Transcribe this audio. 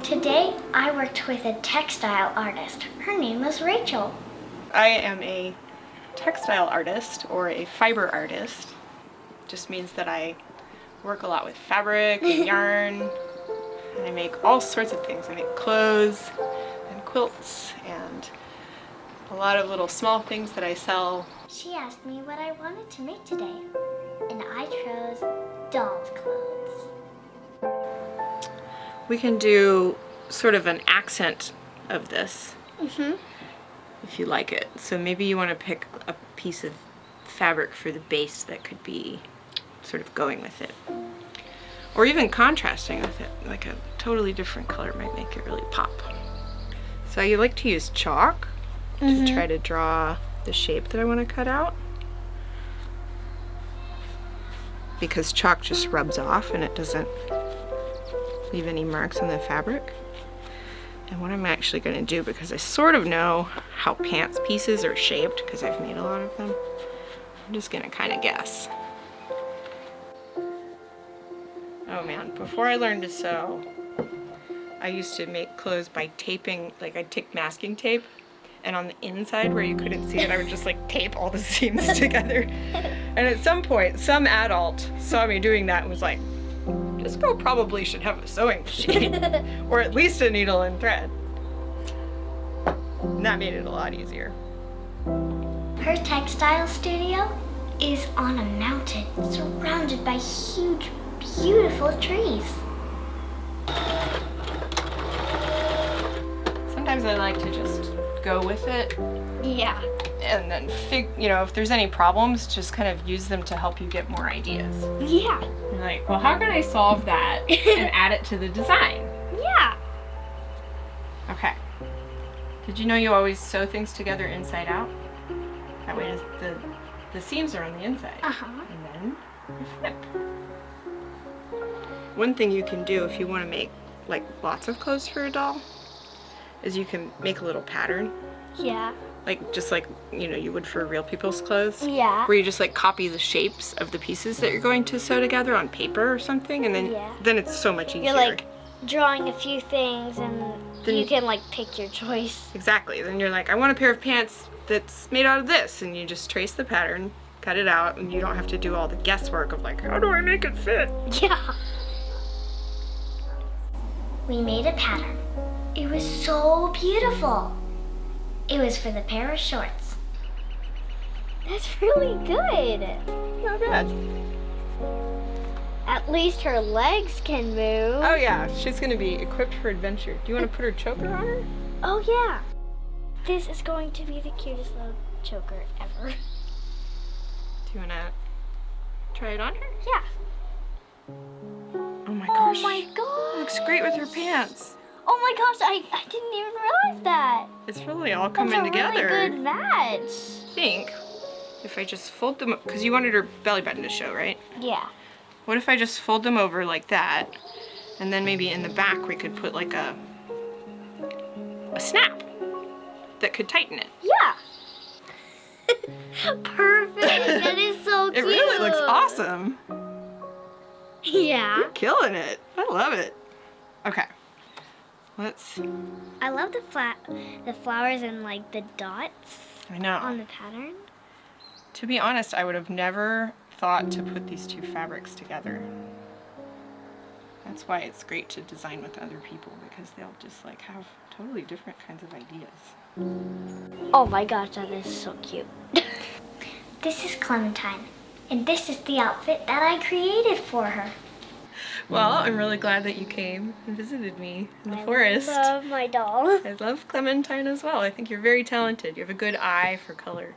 Today, I worked with a textile artist. Her name was Rachel. I am a textile artist or a fiber artist. Just means that I work a lot with fabric and yarn, and I make all sorts of things. I make clothes and quilts and a lot of little small things that I sell. She asked me what I wanted to make today, and I chose doll's clothes. We can do sort of an accent of this if you like it. So maybe you want to pick a piece of fabric for the base that could be sort of going with it. Or even contrasting with it, like a totally different color might make it really pop. So I like to use chalk to try to draw the shape that I want to cut out, because chalk just rubs off and it doesn't leave any marks on the fabric. And what I'm actually going to do, because I sort of know how pants pieces are shaped because I've made a lot of them, I'm just going to kind of guess. Oh man, before I learned to sew, I used to make clothes by taping, like I'd take masking tape, and on the inside where you couldn't see it, I would just like tape all the seams together. And at some point, some adult saw me doing that and was like, this girl probably should have a sewing machine, or at least a needle and thread. And that made it a lot easier. Her textile studio is on a mountain surrounded by huge, beautiful trees. Sometimes I like to just go with it. Yeah. And then if there's any problems, just kind of use them to help you get more ideas. Yeah. You're like, well, how can I solve that and add it to the design? Yeah. Okay. Did you know you always sew things together inside out? That way the seams are on the inside. And then you flip. One thing you can do if you want to make like lots of clothes for a doll is you can make a little pattern. Yeah. Just like you would for real people's clothes. Yeah. Where you just like copy the shapes of the pieces that you're going to sew together on paper or something, and then it's so much easier. You're like drawing a few things and then you can like pick your choice. Exactly. Then you're like, I want a pair of pants that's made out of this, and you just trace the pattern, cut it out, and you don't have to do all the guesswork of like, how do I make it fit? Yeah. We made a pattern. It was so beautiful. It was for the pair of shorts. That's really good. Not bad. At least her legs can move. Oh yeah, she's gonna be equipped for adventure. Do you want to put her choker on her? Oh yeah. This is going to be the cutest little choker ever. Do you want to try it on her? Yeah. Oh my gosh. Oh my gosh. Looks great with her pants. Oh my gosh, I didn't even realize that. It's really all coming together. That's a really good match. I think if I just fold them, because you wanted her belly button to show, right? Yeah. What if I just fold them over like that, and then maybe in the back we could put like a snap that could tighten it. Yeah. Perfect. That is so cute. It really looks awesome. Yeah. You're killing it. I love it. Okay. I love the flowers and like the dots I know. on the pattern. To be honest, I would have never thought to put these two fabrics together. That's why it's great to design with other people, because they'll just like have totally different kinds of ideas. Oh my gosh, that is so cute. This is Clementine, and this is the outfit that I created for her. Well, I'm really glad that you came and visited me in the forest. I love my doll. I love Clementine as well. I think you're very talented. You have a good eye for color.